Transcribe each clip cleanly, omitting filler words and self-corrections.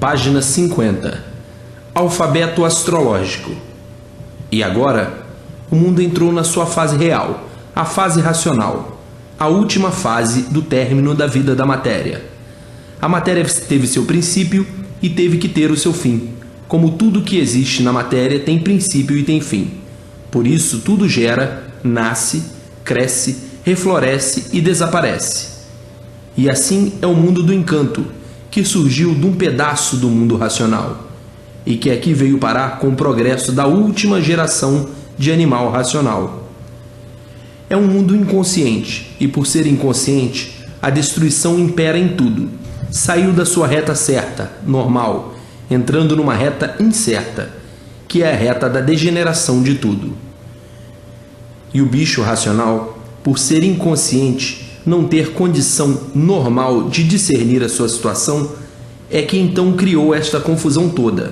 Página 50. Alfabeto astrológico. E agora, o mundo entrou na sua fase real, a fase racional, a última fase do término da vida da matéria. A matéria teve seu princípio e teve que ter o seu fim. Como tudo que existe na matéria tem princípio e tem fim. Por isso, tudo gera, nasce, cresce, refloresce e desaparece. E assim é o mundo do encanto, que surgiu de um pedaço do mundo racional, e que aqui veio parar com o progresso da última geração de animal racional. É um mundo inconsciente, e por ser inconsciente, a destruição impera em tudo. Saiu da sua reta certa, normal, entrando numa reta incerta, que é a reta da degeneração de tudo. E o bicho racional, por ser inconsciente, não ter condição normal de discernir a sua situação, é que então criou esta confusão toda,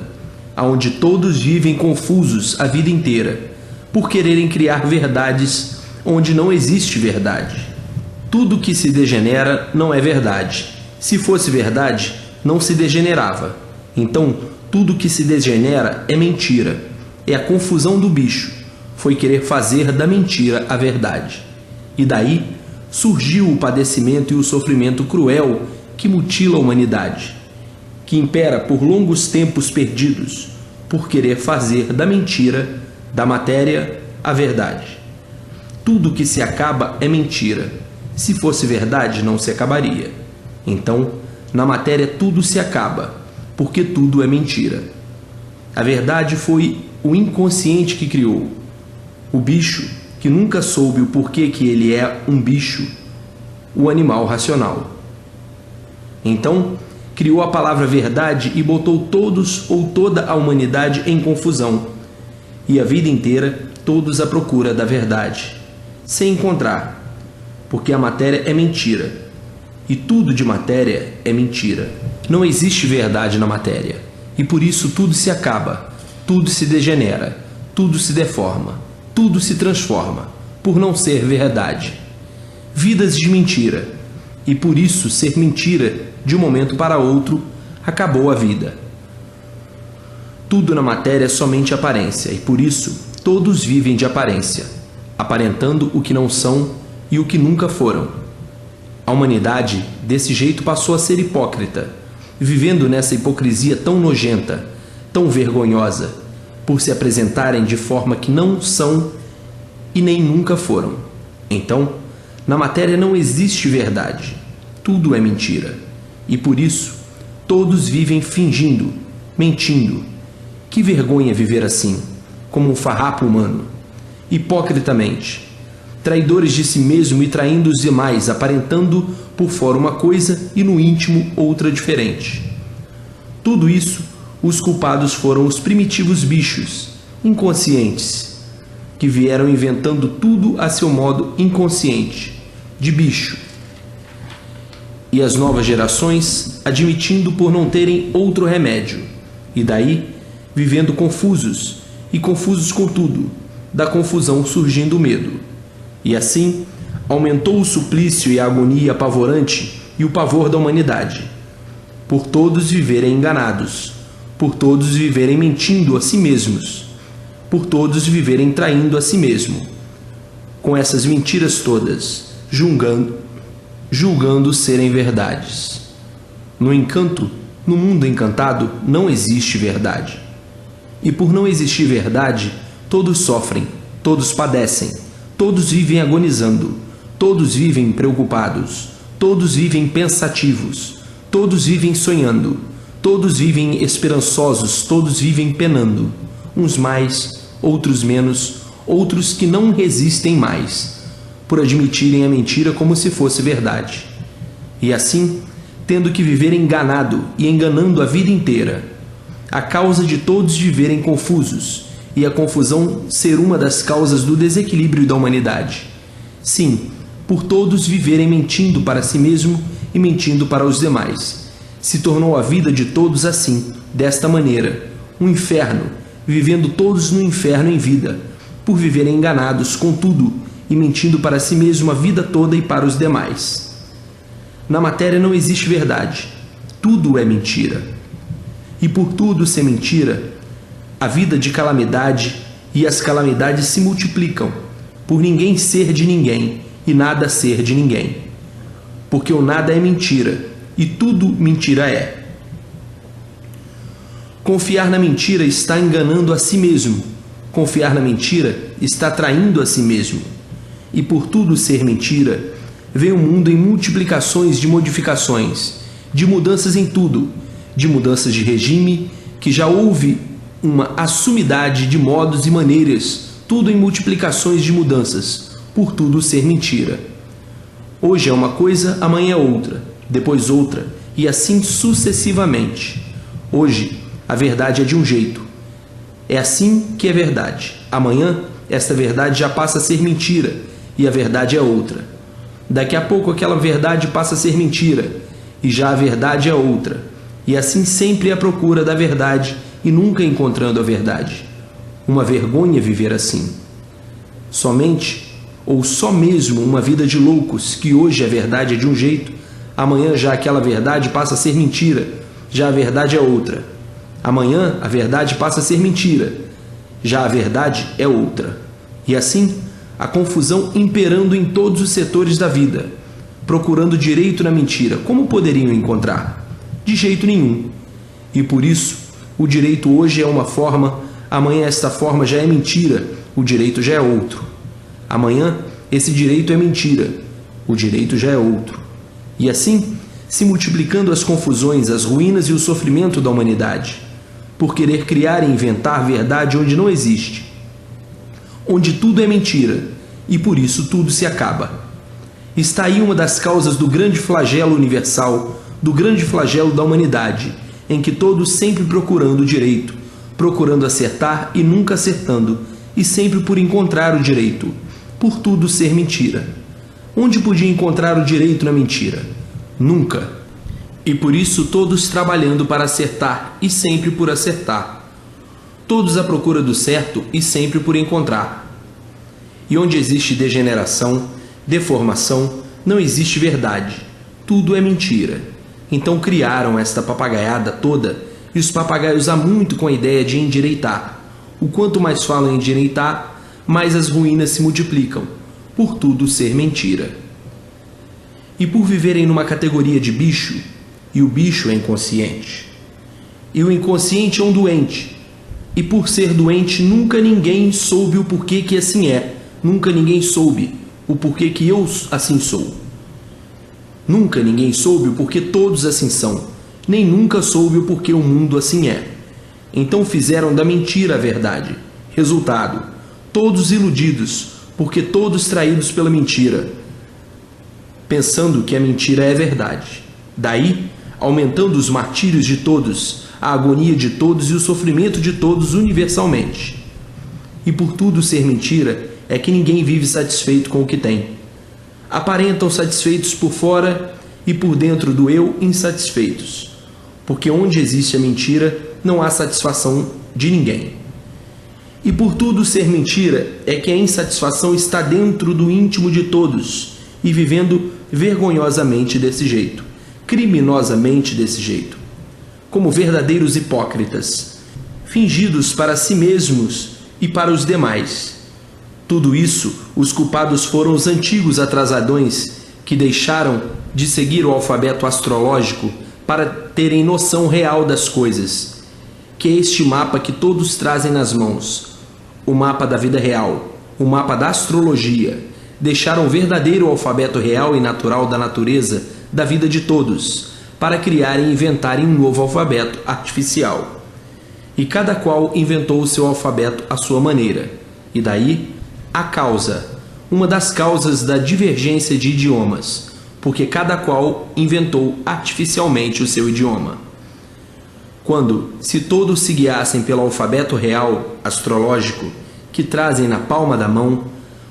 aonde todos vivem confusos a vida inteira, por quererem criar verdades onde não existe verdade. Tudo que se degenera não é verdade. Se fosse verdade, não se degenerava. Então, tudo que se degenera é mentira. É a confusão do bicho. Foi querer fazer da mentira a verdade. E daí surgiu o padecimento e o sofrimento cruel que mutila a humanidade, que impera por longos tempos perdidos, por querer fazer da mentira, da matéria, a verdade. Tudo que se acaba é mentira. Se fosse verdade, não se acabaria. Então, na matéria tudo se acaba, porque tudo é mentira. A verdade foi o inconsciente que criou. O bicho, que nunca soube o porquê que ele é um bicho, o animal racional. Então, criou a palavra verdade e botou todos ou toda a humanidade em confusão, e a vida inteira todos à procura da verdade, sem encontrar, porque a matéria é mentira, e tudo de matéria é mentira. Não existe verdade na matéria, e por isso tudo se acaba, tudo se degenera, tudo se deforma, tudo se transforma, por não ser verdade. Vidas de mentira, e por isso ser mentira, de um momento para outro, acabou a vida. Tudo na matéria é somente aparência, e por isso todos vivem de aparência, aparentando o que não são e o que nunca foram. A humanidade, desse jeito, passou a ser hipócrita, vivendo nessa hipocrisia tão nojenta, tão vergonhosa, por se apresentarem de forma que não são e nem nunca foram. Então, na matéria não existe verdade, tudo é mentira, e por isso todos vivem fingindo, mentindo. Que vergonha viver assim, como um farrapo humano, hipocritamente, traidores de si mesmo e traindo os demais, aparentando por fora uma coisa e no íntimo outra diferente. Tudo isso, os culpados foram os primitivos bichos, inconscientes, que vieram inventando tudo a seu modo inconsciente, de bicho. E as novas gerações admitindo por não terem outro remédio, e daí vivendo confusos, e confusos com tudo, da confusão surgindo o medo. E assim aumentou o suplício e a agonia apavorante e o pavor da humanidade, por todos viverem enganados, por todos viverem mentindo a si mesmos, por todos viverem traindo a si mesmo, com essas mentiras todas, julgando serem verdades. No encanto, no mundo encantado, não existe verdade. E por não existir verdade, todos sofrem, todos padecem, todos vivem agonizando, todos vivem preocupados, todos vivem pensativos, todos vivem sonhando, todos vivem esperançosos, todos vivem penando, uns mais, outros menos, outros que não resistem mais, por admitirem a mentira como se fosse verdade. E assim, tendo que viver enganado e enganando a vida inteira, a causa de todos viverem confusos, e a confusão ser uma das causas do desequilíbrio da humanidade. Sim, por todos viverem mentindo para si mesmo e mentindo para os demais. Se tornou a vida de todos assim, desta maneira, um inferno, vivendo todos no inferno em vida, por viverem enganados com tudo e mentindo para si mesmo a vida toda e para os demais. Na matéria não existe verdade, tudo é mentira. e por tudo ser mentira, a vida de calamidade e as calamidades se multiplicam, por ninguém ser de ninguém e nada ser de ninguém. Porque o nada é mentira, e tudo mentira é. Confiar na mentira está enganando a si mesmo. Confiar na mentira está traindo a si mesmo. E por tudo ser mentira, vem o mundo em multiplicações de modificações, de mudanças em tudo, de mudanças de regime, que já houve uma assumidade de modos e maneiras, tudo em multiplicações de mudanças, por tudo ser mentira. Hoje é uma coisa, amanhã é outra, depois outra, e assim sucessivamente. Hoje, a verdade é de um jeito. É assim que é verdade. Amanhã, esta verdade já passa a ser mentira, e a verdade é outra. Daqui a pouco aquela verdade passa a ser mentira, e já a verdade é outra. E assim sempre à procura da verdade, e nunca encontrando a verdade. Uma vergonha viver assim. Somente ou só mesmo uma vida de loucos, que hoje a verdade é de um jeito, amanhã já aquela verdade passa a ser mentira, já a verdade é outra. Amanhã a verdade passa a ser mentira, já a verdade é outra. E assim, a confusão imperando em todos os setores da vida, procurando direito na mentira. Como poderiam encontrar? De jeito nenhum. E por isso, o direito hoje é uma forma, amanhã esta forma já é mentira, o direito já é outro. Amanhã, esse direito é mentira, o direito já é outro. E assim, se multiplicando as confusões, as ruínas e o sofrimento da humanidade, por querer criar e inventar verdade onde não existe, onde tudo é mentira, e por isso tudo se acaba. Está aí uma das causas do grande flagelo universal, do grande flagelo da humanidade, em que todos sempre procurando o direito, procurando acertar e nunca acertando, e sempre por encontrar o direito, por tudo ser mentira. Onde podia encontrar o direito na mentira? Nunca. E por isso todos trabalhando para acertar e sempre por acertar. Todos à procura do certo e sempre por encontrar. E onde existe degeneração, deformação, não existe verdade. Tudo é mentira. Então criaram esta papagaiada toda, e os papagaios há muito com a ideia de endireitar. O quanto mais falam em endireitar, mais as ruínas se multiplicam, por tudo ser mentira. E por viverem numa categoria de bicho, e o bicho é inconsciente, e o inconsciente é um doente, e por ser doente nunca ninguém soube o porquê que assim é, nunca ninguém soube o porquê que eu assim sou. Nunca ninguém soube o porquê todos assim são, nem nunca soube o porquê o mundo assim é. Então fizeram da mentira a verdade. Resultado, todos iludidos, porque todos traídos pela mentira, pensando que a mentira é verdade. Daí, aumentando os martírios de todos, a agonia de todos e o sofrimento de todos universalmente. E por tudo ser mentira, é que ninguém vive satisfeito com o que tem. Aparentam satisfeitos por fora e por dentro do eu insatisfeitos, porque onde existe a mentira, não há satisfação de ninguém. E por tudo ser mentira, é que a insatisfação está dentro do íntimo de todos, e vivendo vergonhosamente desse jeito, criminosamente desse jeito, como verdadeiros hipócritas, fingidos para si mesmos e para os demais. Tudo isso, os culpados foram os antigos atrasadões que deixaram de seguir o alfabeto astrológico para terem noção real das coisas, que é este mapa que todos trazem nas mãos, o mapa da vida real, o mapa da astrologia. Deixaram o verdadeiro alfabeto real e natural da natureza da vida de todos, para criarem e inventarem um novo alfabeto artificial. E cada qual inventou o seu alfabeto à sua maneira. E daí, a causa, uma das causas da divergência de idiomas, porque cada qual inventou artificialmente o seu idioma. Quando, se todos se guiassem pelo alfabeto real, astrológico, que trazem na palma da mão,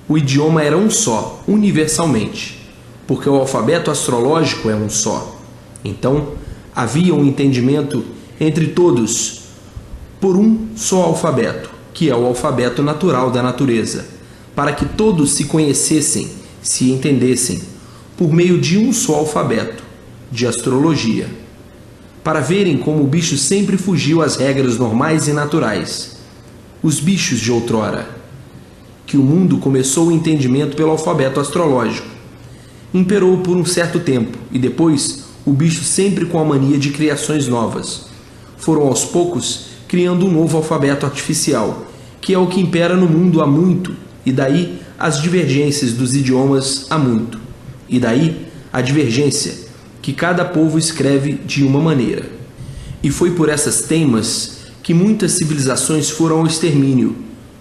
o idioma era um só, universalmente, porque o alfabeto astrológico é um só. Então, havia um entendimento entre todos por um só alfabeto, que é o alfabeto natural da natureza, para que todos se conhecessem, se entendessem, por meio de um só alfabeto, de astrologia. para verem como o bicho sempre fugiu às regras normais e naturais. Os bichos de outrora. Que o mundo começou o entendimento pelo alfabeto astrológico. Imperou por um certo tempo, e depois o bicho sempre com a mania de criações novas. Foram aos poucos criando um novo alfabeto artificial, que é o que impera no mundo há muito, e daí as divergências dos idiomas há muito, e daí a divergência, que cada povo escreve de uma maneira. E foi por essas teimas que muitas civilizações foram ao extermínio,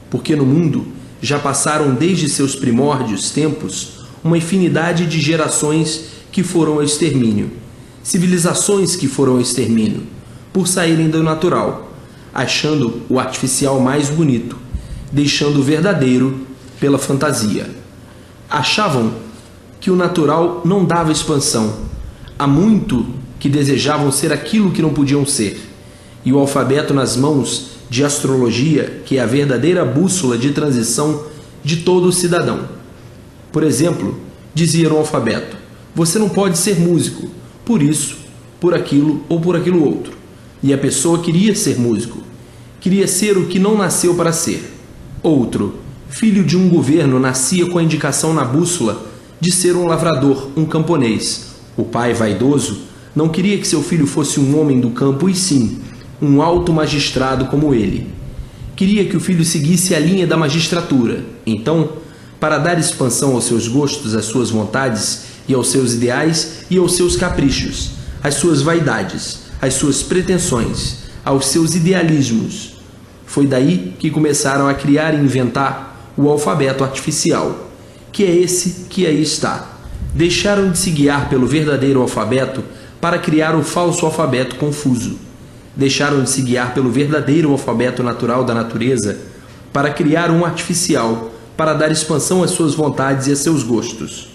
porque no mundo já passaram desde seus primórdios tempos uma infinidade de gerações que foram ao extermínio, civilizações que foram ao extermínio, por saírem do natural, achando o artificial mais bonito, deixando o verdadeiro pela fantasia. Achavam que o natural não dava expansão. Há muito que desejavam ser aquilo que não podiam ser. E o alfabeto nas mãos de astrologia, que é a verdadeira bússola de transição de todo cidadão. Por exemplo, dizia o alfabeto: você não pode ser músico, por isso, por aquilo ou por aquilo outro. E a pessoa queria ser músico. Queria ser o que não nasceu para ser. Outro, filho de um governo, nascia com a indicação na bússola de ser um lavrador, um camponês. O pai, vaidoso, não queria que seu filho fosse um homem do campo, e sim, um alto magistrado como ele. Queria que o filho seguisse a linha da magistratura. Então, para dar expansão aos seus gostos, às suas vontades e aos seus ideais e aos seus caprichos, às suas vaidades, às suas pretensões, aos seus idealismos, foi daí que começaram a criar e inventar o alfabeto artificial, que é esse que aí está. Deixaram de se guiar pelo verdadeiro alfabeto para criar o falso alfabeto confuso. Deixaram de se guiar pelo verdadeiro alfabeto natural da natureza para criar um artificial, para dar expansão às suas vontades e a seus gostos.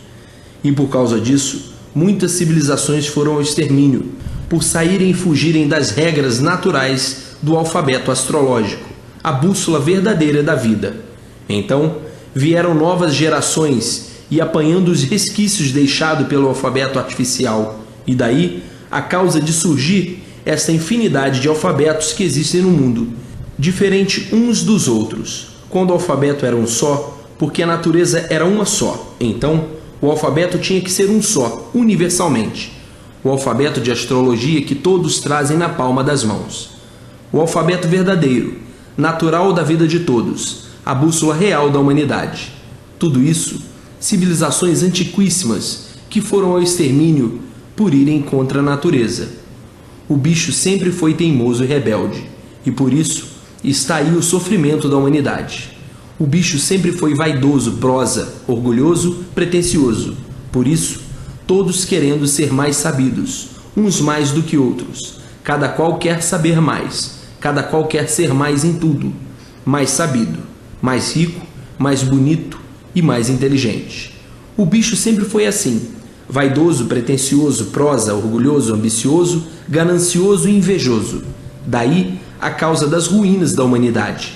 E por causa disso, muitas civilizações foram ao extermínio, por saírem e fugirem das regras naturais do alfabeto astrológico, a bússola verdadeira da vida. Então, vieram novas gerações e apanhando os resquícios deixados pelo alfabeto artificial, e daí a causa de surgir essa infinidade de alfabetos que existem no mundo, diferente uns dos outros. Quando o alfabeto era um só, porque a natureza era uma só, então o alfabeto tinha que ser um só, universalmente. O alfabeto de astrologia que todos trazem na palma das mãos. O alfabeto verdadeiro, natural da vida de todos, a bússola real da humanidade. Tudo isso, civilizações antiquíssimas que foram ao extermínio por irem contra a natureza. O bicho sempre foi teimoso e rebelde, e por isso está aí o sofrimento da humanidade. O bicho sempre foi vaidoso, prosa, orgulhoso, pretensioso. Por isso, todos querendo ser mais sabidos, uns mais do que outros. Cada qual quer saber mais, cada qual quer ser mais em tudo, mais sabido, mais rico, mais bonito e mais inteligente. O bicho sempre foi assim, vaidoso, pretensioso, prosa, orgulhoso, ambicioso, ganancioso e invejoso. Daí a causa das ruínas da humanidade.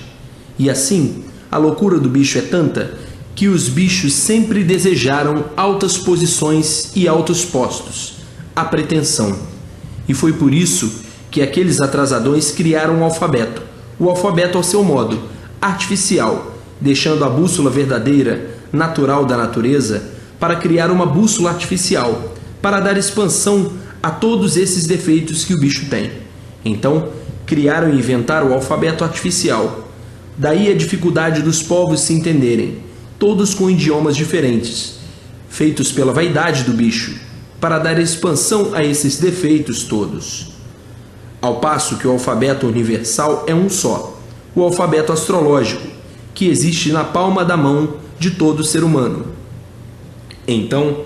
E assim, a loucura do bicho é tanta que os bichos sempre desejaram altas posições e altos postos, a pretensão. E foi por isso que aqueles atrasadões criaram o alfabeto ao seu modo, artificial, deixando a bússola verdadeira, natural da natureza, para criar uma bússola artificial, para dar expansão a todos esses defeitos que o bicho tem. Então, criaram e inventaram o alfabeto artificial. Daí a dificuldade dos povos se entenderem, todos com idiomas diferentes, feitos pela vaidade do bicho, para dar expansão a esses defeitos todos. Ao passo que o alfabeto universal é um só, o alfabeto astrológico, que existe na palma da mão de todo ser humano. Então,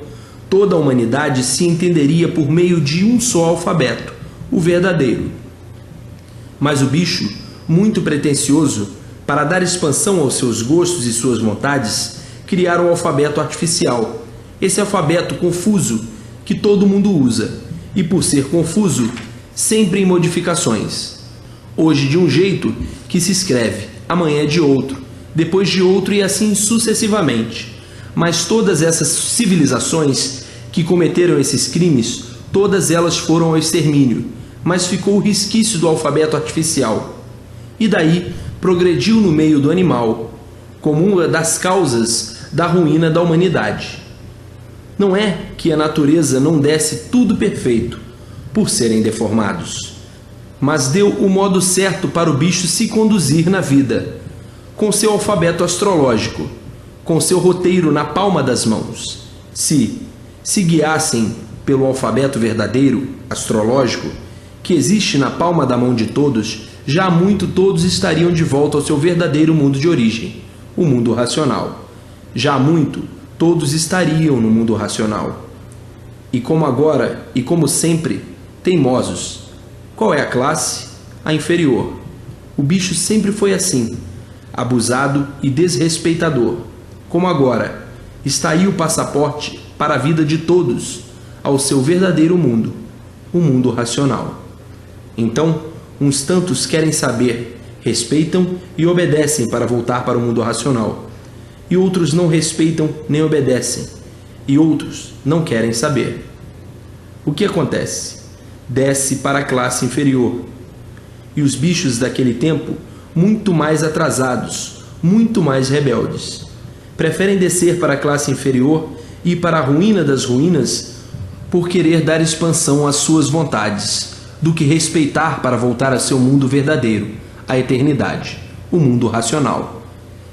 toda a humanidade se entenderia por meio de um só alfabeto, o verdadeiro. Mas o bicho, muito pretensioso, para dar expansão aos seus gostos e suas vontades, criaram o alfabeto artificial, esse alfabeto confuso que todo mundo usa, e por ser confuso, sempre em modificações. Hoje de um jeito que se escreve, amanhã de outro, depois de outro e assim sucessivamente. Mas todas essas civilizações que cometeram esses crimes, todas elas foram ao extermínio, mas ficou o resquício do alfabeto artificial. E daí progrediu no meio do animal, como uma das causas da ruína da humanidade. Não é que a natureza não desse tudo perfeito, por serem deformados, mas deu o modo certo para o bicho se conduzir na vida, com seu alfabeto astrológico, com seu roteiro na palma das mãos. Se guiassem pelo alfabeto verdadeiro, astrológico, que existe na palma da mão de todos, já há muito todos estariam de volta ao seu verdadeiro mundo de origem, o mundo racional. Já há muito todos estariam no mundo racional. E como agora, e como sempre, teimosos. Qual é a classe? A inferior. O bicho sempre foi assim, abusado e desrespeitador. Como agora, está aí o passaporte para a vida de todos, ao seu verdadeiro mundo, o mundo racional. Então, uns tantos querem saber, respeitam e obedecem para voltar para o mundo racional. E outros não respeitam nem obedecem. E outros não querem saber. O que acontece? Desce para a classe inferior. E os bichos daquele tempo, muito mais atrasados, muito mais rebeldes, preferem descer para a classe inferior e ir para a ruína das ruínas por querer dar expansão às suas vontades, do que respeitar para voltar a seu mundo verdadeiro, a eternidade, o mundo racional.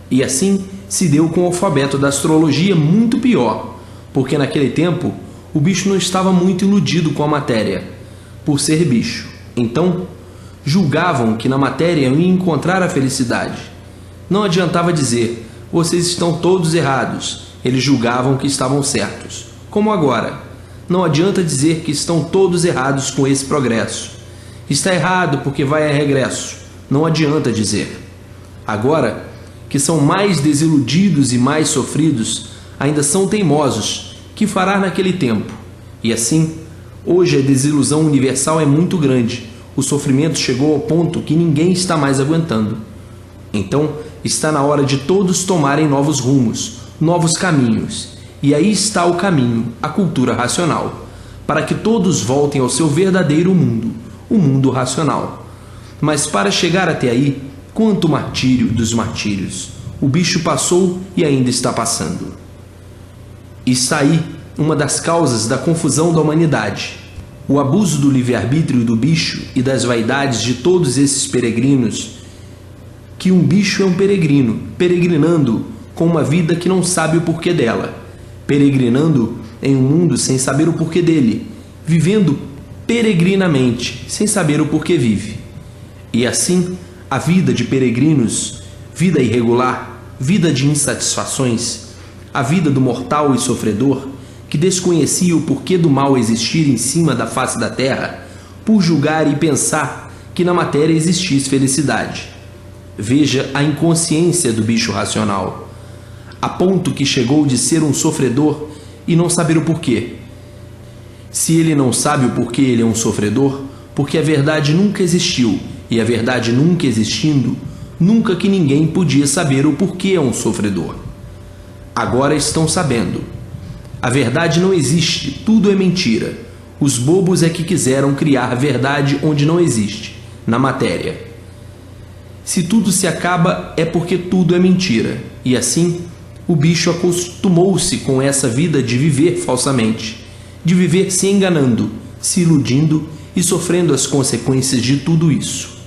E assim se deu com o alfabeto da astrologia muito pior, porque naquele tempo o bicho não estava muito iludido com a matéria, por ser bicho. Então, julgavam que na matéria iam encontrar a felicidade. Não adiantava dizer, vocês estão todos errados. Eles julgavam que estavam certos. Como agora, não adianta dizer que estão todos errados com esse progresso. Está errado porque vai a regresso. Não adianta dizer. Agora, que são mais desiludidos e mais sofridos, ainda são teimosos, que fará naquele tempo? E assim, hoje a desilusão universal é muito grande. O sofrimento chegou ao ponto que ninguém está mais aguentando. Então, está na hora de todos tomarem novos rumos, novos caminhos. E aí está o caminho, a cultura racional, para que todos voltem ao seu verdadeiro mundo, o mundo racional. Mas para chegar até aí, quanto martírio dos martírios! O bicho passou e ainda está passando. Está aí uma das causas da confusão da humanidade. O abuso do livre-arbítrio do bicho e das vaidades de todos esses peregrinos, que um bicho é um peregrino, peregrinando com uma vida que não sabe o porquê dela, peregrinando em um mundo sem saber o porquê dele, vivendo peregrinamente, sem saber o porquê vive. E assim, a vida de peregrinos, vida irregular, vida de insatisfações, a vida do mortal e sofredor, que desconhecia o porquê do mal existir em cima da face da terra, por julgar e pensar que na matéria existisse felicidade. Veja a inconsciência do bicho racional, a ponto que chegou de ser um sofredor e não saber o porquê. Se ele não sabe o porquê ele é um sofredor, porque a verdade nunca existiu, e a verdade nunca existindo, nunca que ninguém podia saber o porquê é um sofredor. Agora estão sabendo. A verdade não existe, tudo é mentira. Os bobos é que quiseram criar verdade onde não existe, na matéria. Se tudo se acaba é porque tudo é mentira, e assim o bicho acostumou-se com essa vida de viver falsamente, de viver se enganando, se iludindo e sofrendo as consequências de tudo isso.